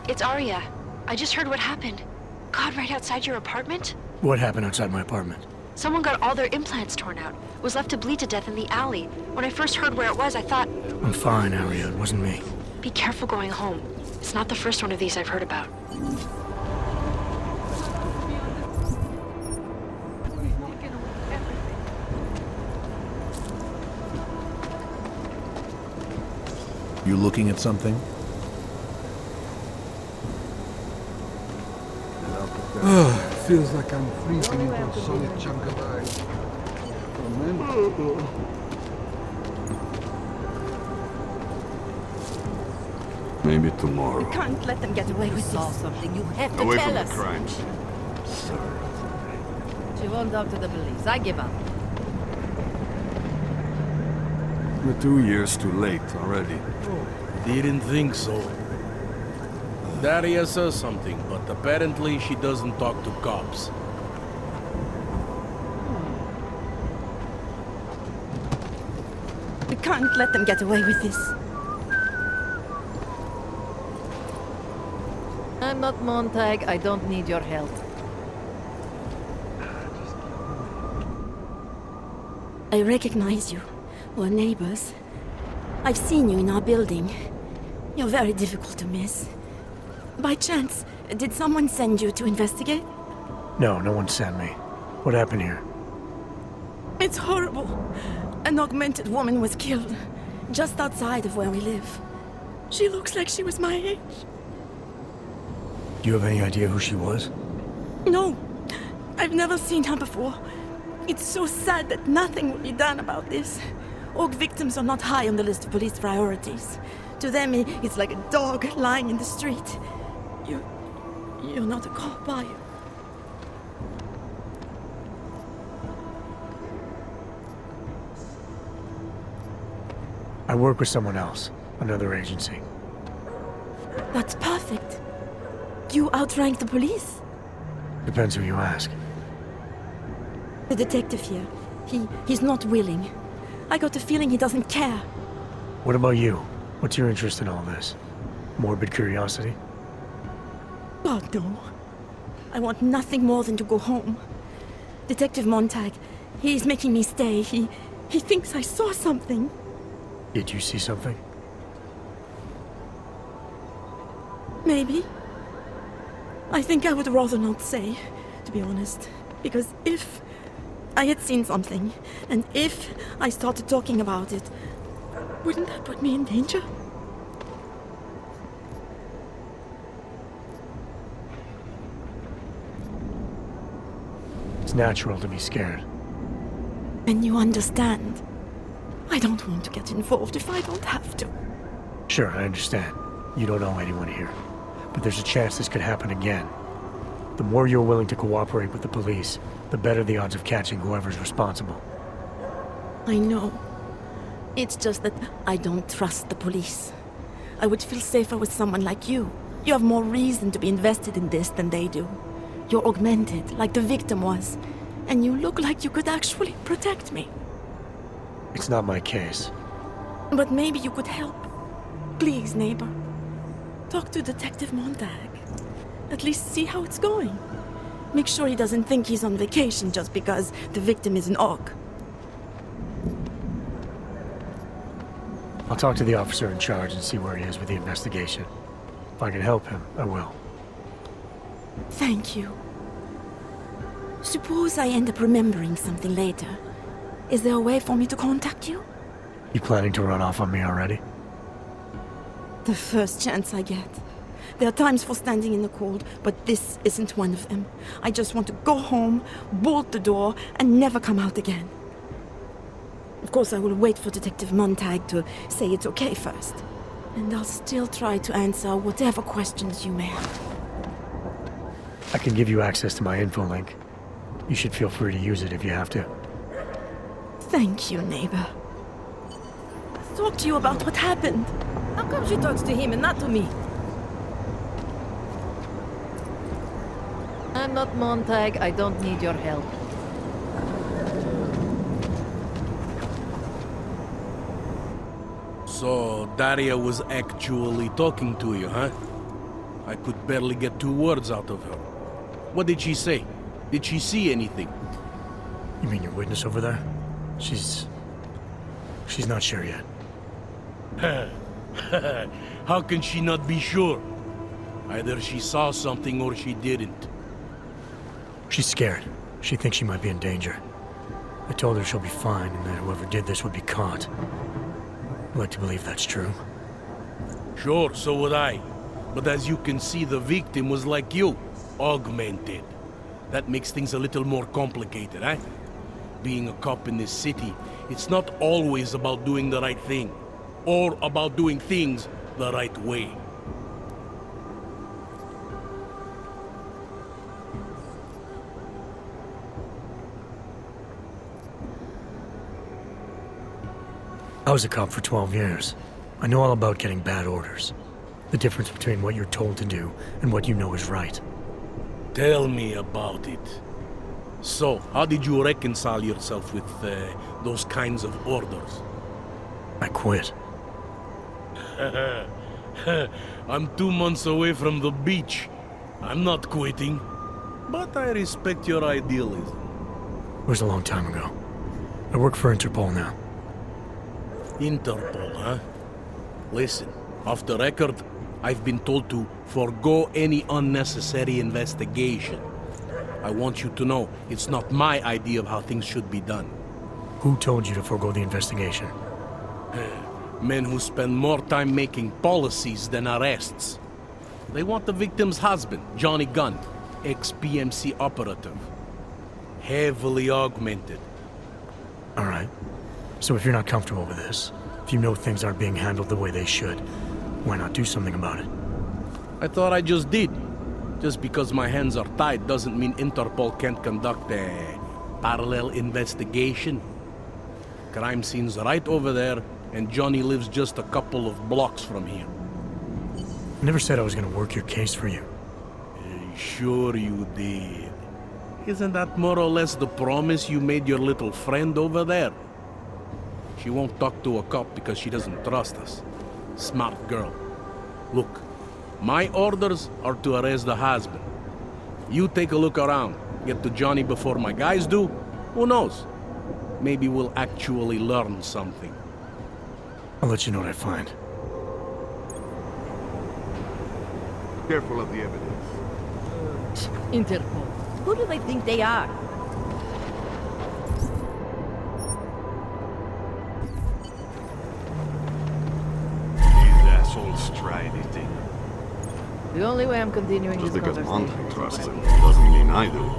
It's Aria. I just heard what happened. God, right outside your apartment? What happened outside my apartment? Someone got all their implants torn out. Was left to bleed to death in the alley. When I first heard where it was, I thought... I'm fine, Aria. It wasn't me. Be careful going home. It's not the first one of these I've heard about. You looking at something? Feels like I'm freezing into a solid chunk of ice. Maybe tomorrow. You can't let them get away with saw this. something. You have to Away tell from us. the crimes. She won't talk to the police. I give up. We're 2 years too late already. Didn't think so. Daria says something, but apparently she doesn't talk to cops. You can't let them get away with this. I'm not Montag. I don't need your help. I recognize you. We're neighbors. I've seen you in our building. You're very difficult to miss. By chance, did someone send you to investigate? No, no one sent me. What happened here? It's horrible. An augmented woman was killed, just outside of where we live. She looks like she was my age. Do you have any idea who she was? No, I've never seen her before. It's so sad that nothing will be done about this. Aug victims are not high on the list of police priorities. To them, it's like a dog lying in the street. You're not a cop, are you? I work with someone else, another agency. That's perfect. You outrank the police? Depends who you ask. The detective here, he's not willing. I got the feeling he doesn't care. What about you? What's your interest in all this? Morbid curiosity? God, no. I want nothing more than to go home. Detective Montag, he's making me stay. He thinks I saw something. Did you see something? Maybe. I think I would rather not say, to be honest. Because if I had seen something, and if I started talking about it, wouldn't that put me in danger? It's natural to be scared. And you understand. I don't want to get involved if I don't have to. Sure, I understand. You don't know anyone here. But there's a chance this could happen again. The more you're willing to cooperate with the police, the better the odds of catching whoever's responsible. I know. It's just that I don't trust the police. I would feel safer with someone like you. You have more reason to be invested in this than they do. You're augmented, like the victim was. And you look like you could actually protect me. It's not my case. But maybe you could help. Please, neighbor. Talk to Detective Montag. At least see how it's going. Make sure he doesn't think he's on vacation just because the victim is an Aug. I'll talk to the officer in charge and see where he is with the investigation. If I can help him, I will. Thank you. Suppose I end up remembering something later. Is there a way for me to contact you? You planning to run off on me already? The first chance I get. There are times for standing in the cold, but this isn't one of them. I just want to go home, bolt the door, and never come out again. Of course, I will wait for Detective Montag to say it's okay first. And I'll still try to answer whatever questions you may have. I can give you access to my info link. You should feel free to use it if you have to. Thank you, neighbor. Let's talk to you about what happened. How come she talks to him and not to me? I'm not Montag. I don't need your help. So, Daria was actually talking to you, huh? I could barely get 2 words out of her. What did she say? Did she see anything? You mean your witness over there? She's not sure yet. How can she not be sure? Either she saw something or she didn't. She's scared. She thinks she might be in danger. I told her she'll be fine and that whoever did this would be caught. I'd like to believe that's true. Sure, so would I. But as you can see, the victim was like you, augmented. That makes things a little more complicated, eh? Being a cop in this city, it's not always about doing the right thing, or about doing things the right way. I was a cop for 12 years. I know all about getting bad orders. The difference between what you're told to do and what you know is right. Tell me about it. So, how did you reconcile yourself with those kinds of orders? I quit. I'm 2 months away from the beach. I'm not quitting. But I respect your idealism. It was a long time ago. I work for Interpol now. Interpol, huh? Listen, off the record, I've been told to forego any unnecessary investigation. I want you to know, it's not my idea of how things should be done. Who told you to forego the investigation? Men who spend more time making policies than arrests. They want the victim's husband, Johnny Gunn, ex-PMC operative. Heavily augmented. All right. So if you're not comfortable with this, if you know things aren't being handled the way they should, why not do something about it? I thought I just did. Just because my hands are tied doesn't mean Interpol can't conduct a parallel investigation. Crime scene's right over there, and Johnny lives just a couple of blocks from here. I never said I was gonna work your case for you. Sure you did. Isn't that more or less the promise you made your little friend over there? She won't talk to a cop because she doesn't trust us. Smart girl. Look, my orders are to arrest the husband. You take a look around. Get to Johnny before my guys do. Who knows? Maybe we'll actually learn something. I'll let you know what I find. Careful of the evidence. Interpol. Who do they think they are? These assholes try anything. The only way I'm continuing Just this because conversation Montag is trusts by him this. doesn't mean I do.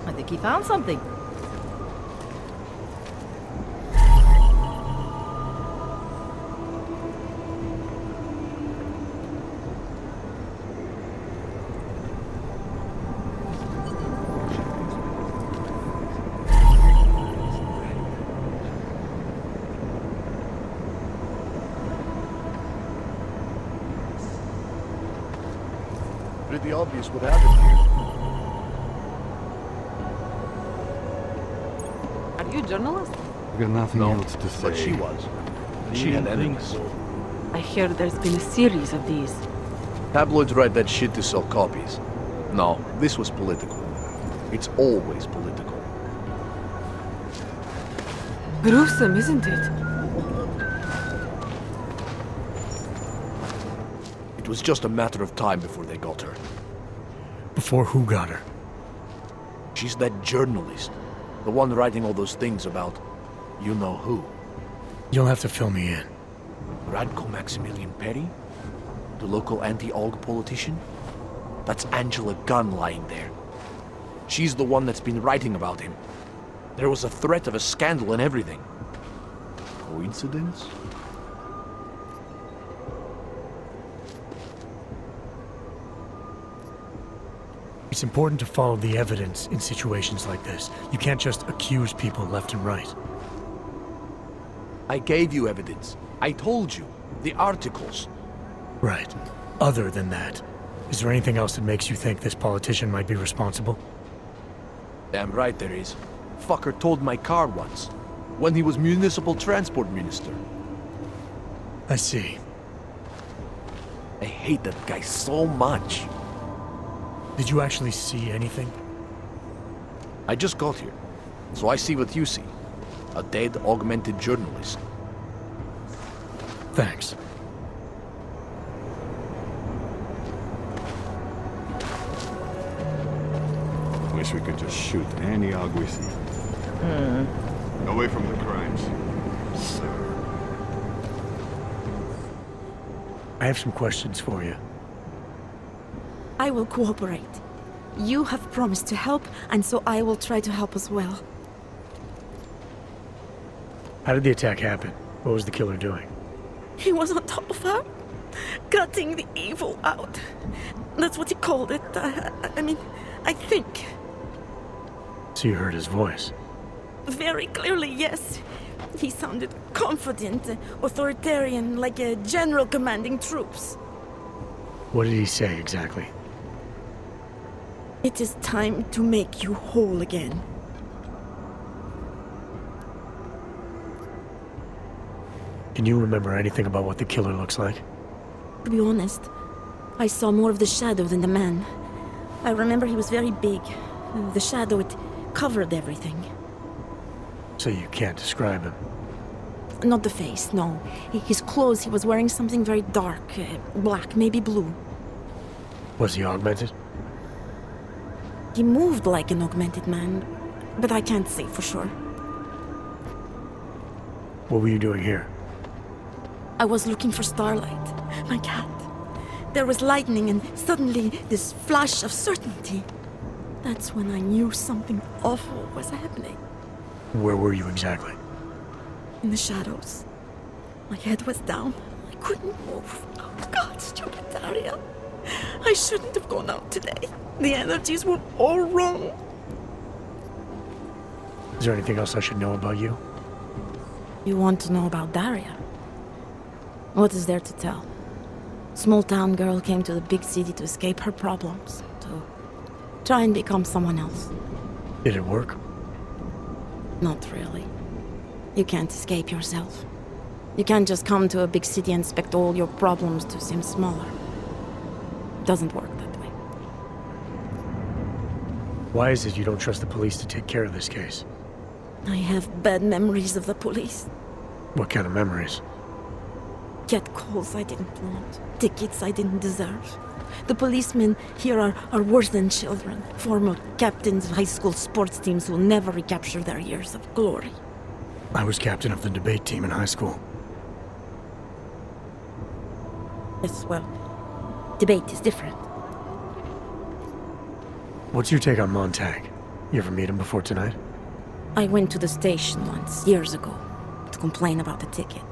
I think he found something. Pretty obvious what happened here. Are you a journalist? I've got nothing else to say. But she was. And she had enemies. I hear there's been a series of these. Tabloids write that shit to sell copies. No, this was political. It's always political. Gruesome, isn't it? It was just a matter of time before they got her. Before who got her? She's that journalist. The one writing all those things about you know who. You'll have to fill me in. Radko Maximilian Perry? The local anti-Aug politician? That's Angela Gunn lying there. She's the one that's been writing about him. There was a threat of a scandal and everything. Coincidence? It's important to follow the evidence in situations like this. You can't just accuse people left and right. I gave you evidence. I told you. The articles. Right. Other than that, is there anything else that makes you think this politician might be responsible? Damn right there is. Fucker told my car once. When he was municipal transport minister. I see. I hate that guy so much. Did you actually see anything? I just got here, so I see what you see. A dead, augmented journalist. Thanks. Wish we could just shoot any Aug we see. Away from the crimes. I have some questions for you. I will cooperate. You have promised to help, and so I will try to help as well. How did the attack happen? What was the killer doing? He was on top of her, cutting the evil out. That's what he called it. I mean, I think. So you heard his voice? Very clearly, yes. He sounded confident, authoritarian, like a general commanding troops. What did he say exactly? It is time to make you whole again. Can you remember anything about what the killer looks like? To be honest, I saw more of the shadow than the man. I remember he was very big. The shadow, it covered everything. So you can't describe him? Not the face, no. His clothes, he was wearing something very dark, black, maybe blue. Was he augmented? He moved like an augmented man, but I can't say for sure. What were you doing here? I was looking for Starlight, my cat. There was lightning and suddenly this flash of certainty. That's when I knew something awful was happening. Where were you exactly? In the shadows. My head was down. I couldn't move. Oh God, stupid Daria. I shouldn't have gone out today. The energies were all wrong. Is there anything else I should know about you? You want to know about Daria? What is there to tell? Small town girl came to the big city to escape her problems, to try and become someone else. Did it work? Not really. You can't escape yourself. You can't just come to a big city and expect all your problems to seem smaller. It doesn't work that way. Why is it you don't trust the police to take care of this case? I have bad memories of the police. What kind of memories? Get calls I didn't want. Tickets I didn't deserve. The policemen here are worse than children. Former captains of high school sports teams who will never recapture their years of glory. I was captain of the debate team in high school. Yes, well, debate is different. What's your take on Montag? You ever meet him before tonight? I went to the station once, years ago, to complain about the ticket.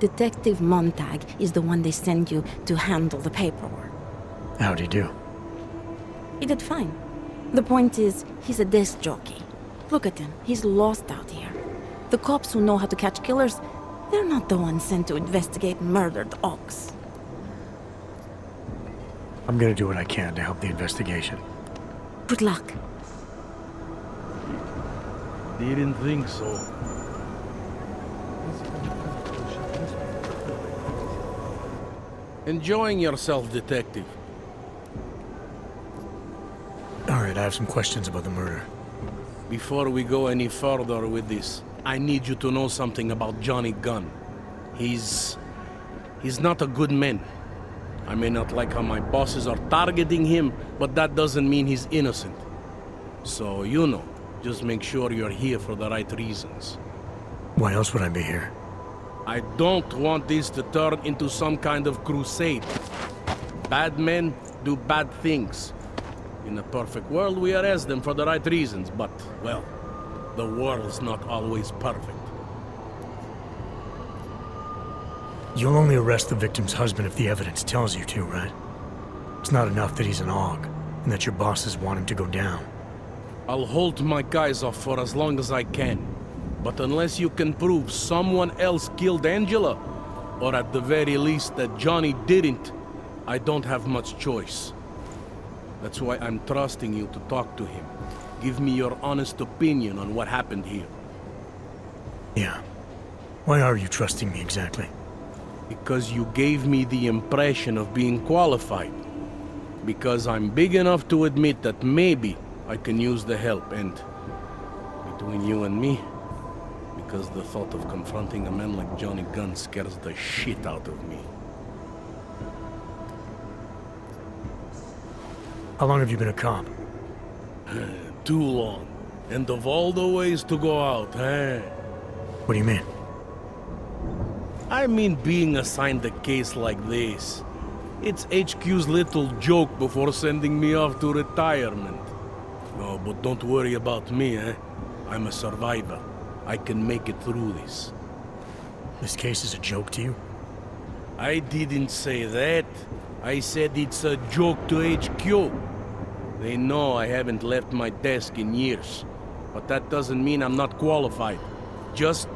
Detective Montag is the one they send you to handle the paperwork. How'd he do? He did fine. The point is, he's a desk jockey. Look at him, he's lost out here. The cops who know how to catch killers, they're not the ones sent to investigate murdered Augs. I'm gonna do what I can to help the investigation. Good luck. Didn't think so. Enjoying yourself, detective. Alright, I have some questions about the murder. Before we go any further with this, I need you to know something about Johnny Gunn. He's not a good man. I may not like how my bosses are targeting him, but that doesn't mean he's innocent. So, you know, just make sure you're here for the right reasons. Why else would I be here? I don't want this to turn into some kind of crusade. Bad men do bad things. In a perfect world, we arrest them for the right reasons, but, well, the world's not always perfect. You'll only arrest the victim's husband if the evidence tells you to, right? It's not enough that he's an Aug. and that your bosses want him to go down. I'll hold my guys off for as long as I can. But unless you can prove someone else killed Angela, or at the very least that Johnny didn't, I don't have much choice. That's why I'm trusting you to talk to him. Give me your honest opinion on what happened here. Yeah. Why are you trusting me exactly? Because you gave me the impression of being qualified. Because I'm big enough to admit that maybe I can use the help, and between you and me, because the thought of confronting a man like Johnny Gunn scares the shit out of me. How long have you been a cop? Too long. And of all the ways to go out, eh? What do you mean? I mean being assigned a case like this. It's HQ's little joke before sending me off to retirement. Oh, but don't worry about me, eh? I'm a survivor. I can make it through this. This case is a joke to you? I didn't say that. I said it's a joke to HQ. They know I haven't left my desk in years. But that doesn't mean I'm not qualified. Just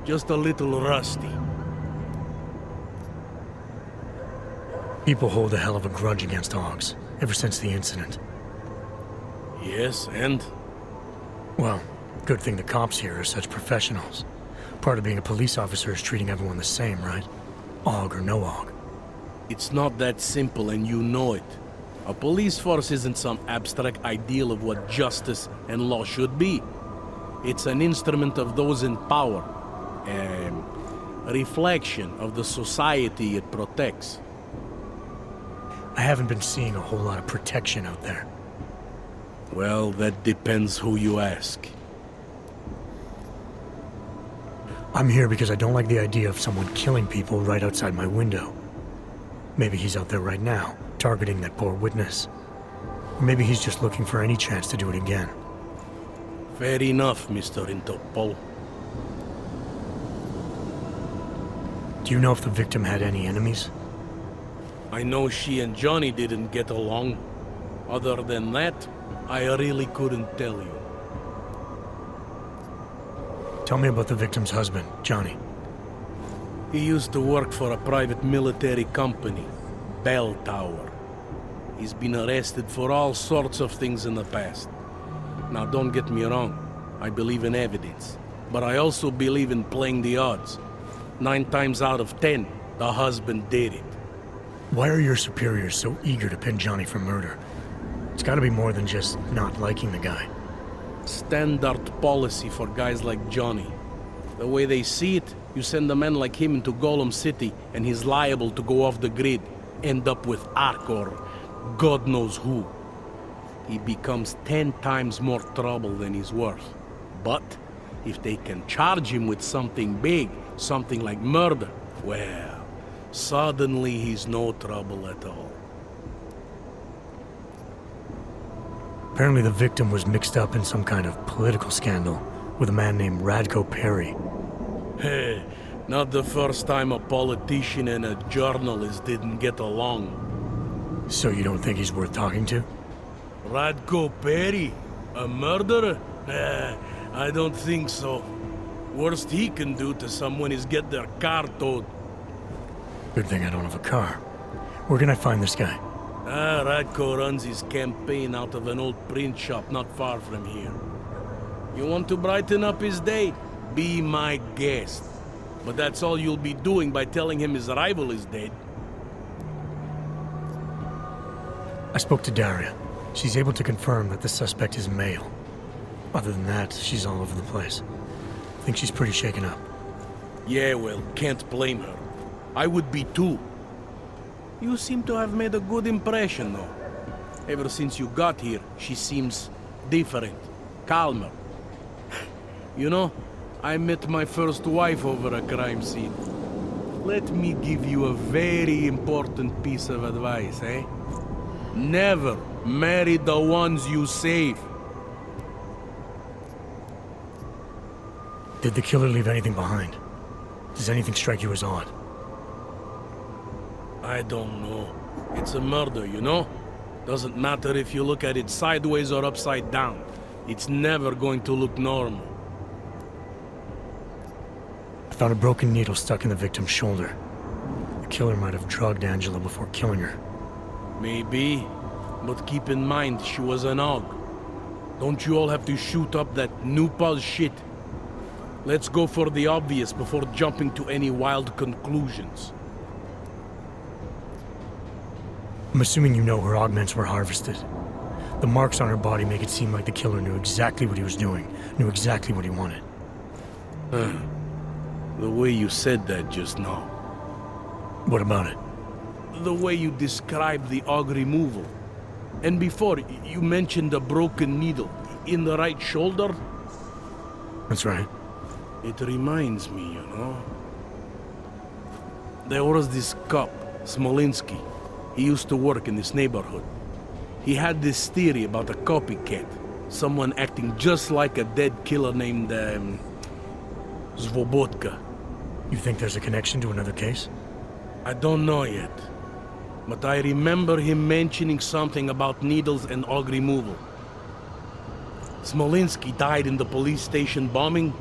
a little rusty. People hold a hell of a grudge against Augs, ever since the incident. Yes, and? Well, good thing the cops here are such professionals. Part of being a police officer is treating everyone the same, right? Aug or no Aug. It's not that simple, and you know it. A police force isn't some abstract ideal of what justice and law should be. It's an instrument of those in power. A reflection of the society it protects. I haven't been seeing a whole lot of protection out there. Well, that depends who you ask. I'm here because I don't like the idea of someone killing people right outside my window. Maybe he's out there right now, targeting that poor witness. Or maybe he's just looking for any chance to do it again. Fair enough, Mr. Interpol. Do you know if the victim had any enemies? I know she and Johnny didn't get along. Other than that, I really couldn't tell you. Tell me about the victim's husband, Johnny. He used to work for a private military company, Bell Tower. He's been arrested for all sorts of things in the past. Now don't get me wrong, I believe in evidence. But I also believe in playing the odds. 9 times out of 10, the husband did it. Why are your superiors so eager to pin Johnny for murder? It's gotta be more than just not liking the guy. Standard policy for guys like Johnny. The way they see it, you send a man like him into Golem City and he's liable to go off the grid, end up with Ark or God knows who. He becomes 10 times more trouble than he's worth. But if they can charge him with something big, something like murder, well, suddenly he's no trouble at all. Apparently the victim was mixed up in some kind of political scandal with a man named Radko Perry. Hey, not the first time a politician and a journalist didn't get along. So you don't think he's worth talking to? Radko Perry? A murderer? I don't think so. Worst he can do to someone is get their car towed. Good thing I don't have a car. Where can I find this guy? Radko runs his campaign out of an old print shop not far from here. You want to brighten up his day? Be my guest. But that's all you'll be doing by telling him his rival is dead. I spoke to Daria. She's able to confirm that the suspect is male. Other than that, she's all over the place. I think she's pretty shaken up. Yeah, well, can't blame her. I would be too. You seem to have made a good impression, though. Ever since you got here, she seems different, calmer. You know, I met my first wife over a crime scene. Let me give you a very important piece of advice, eh? Never marry the ones you save. Did the killer leave anything behind? Does anything strike you as odd? I don't know. It's a murder, you know? Doesn't matter if you look at it sideways or upside down. It's never going to look normal. I found a broken needle stuck in the victim's shoulder. The killer might have drugged Angela before killing her. Maybe, but keep in mind she was an aug. Don't you all have to shoot up that new pause shit? Let's go for the obvious before jumping to any wild conclusions. I'm assuming you know her augments were harvested. The marks on her body make it seem like the killer knew exactly what he was doing, knew exactly what he wanted. The way you said that just now. What about it? The way you described the aug removal. And before, you mentioned a broken needle in the right shoulder? That's right. It reminds me, you know. There was this cop, Smolinski. He used to work in this neighborhood. He had this theory about a copycat. Someone acting just like a dead killer named, Svobodka. You think there's a connection to another case? I don't know yet. But I remember him mentioning something about needles and aug removal. Smolinski died in the police station bombing.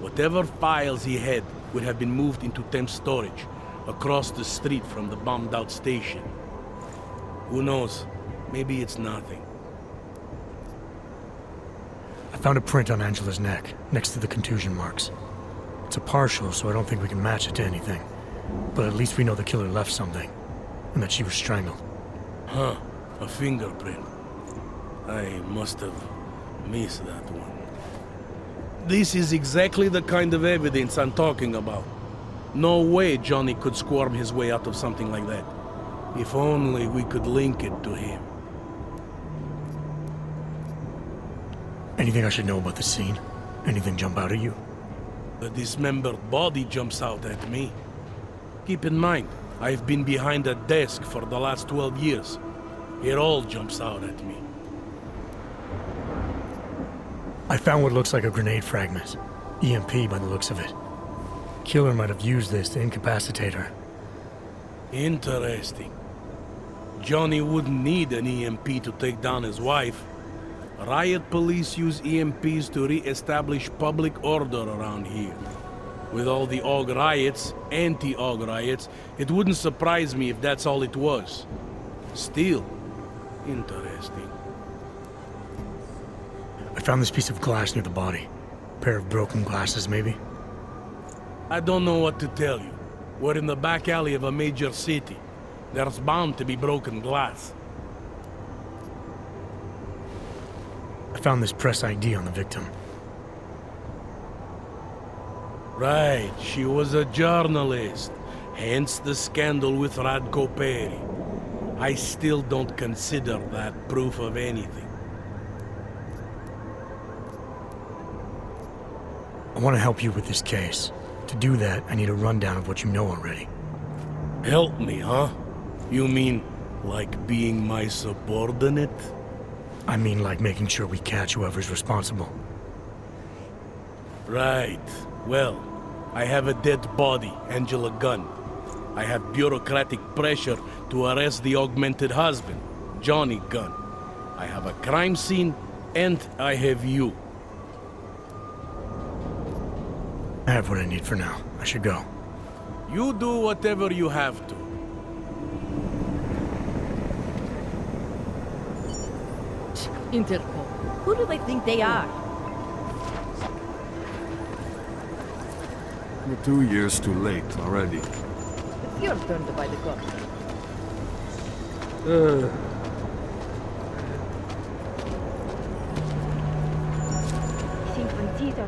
Whatever files he had would have been moved into temp storage, across the street from the bombed-out station. Who knows? Maybe it's nothing. I found a print on Angela's neck, next to the contusion marks. It's a partial, so I don't think we can match it to anything. But at least we know the killer left something, and that she was strangled. Huh, a fingerprint. I must have missed that one. This is exactly the kind of evidence I'm talking about. No way Johnny could squirm his way out of something like that. If only we could link it to him. Anything I should know about the scene? Anything jump out at you? The dismembered body jumps out at me. Keep in mind, I've been behind a desk for the last 12 years. It all jumps out at me. I found what looks like a grenade fragment. EMP by the looks of it. Killer might have used this to incapacitate her. Interesting. Johnny wouldn't need an EMP to take down his wife. Riot police use EMPs to re-establish public order around here. With all the aug riots, anti-aug riots, it wouldn't surprise me if that's all it was. Still, interesting. I found this piece of glass near the body. Pair of broken glasses, maybe? I don't know what to tell you. We're in the back alley of a major city. There's bound to be broken glass. I found this press ID on the victim. Right, she was a journalist. Hence the scandal with Radko Perry. I still don't consider that proof of anything. I want to help you with this case. To do that, I need a rundown of what you know already. Help me, huh? You mean, like being my subordinate? I mean like making sure we catch whoever's responsible. Right. Well, I have a dead body, Angela Gunn. I have bureaucratic pressure to arrest the augmented husband, Johnny Gunn. I have a crime scene, and I have you. I have what I need for now. I should go. You do whatever you have to. Interpol. Who do they think they are? We're 2 years too late already. It's your turn to buy the gun. I think when Tito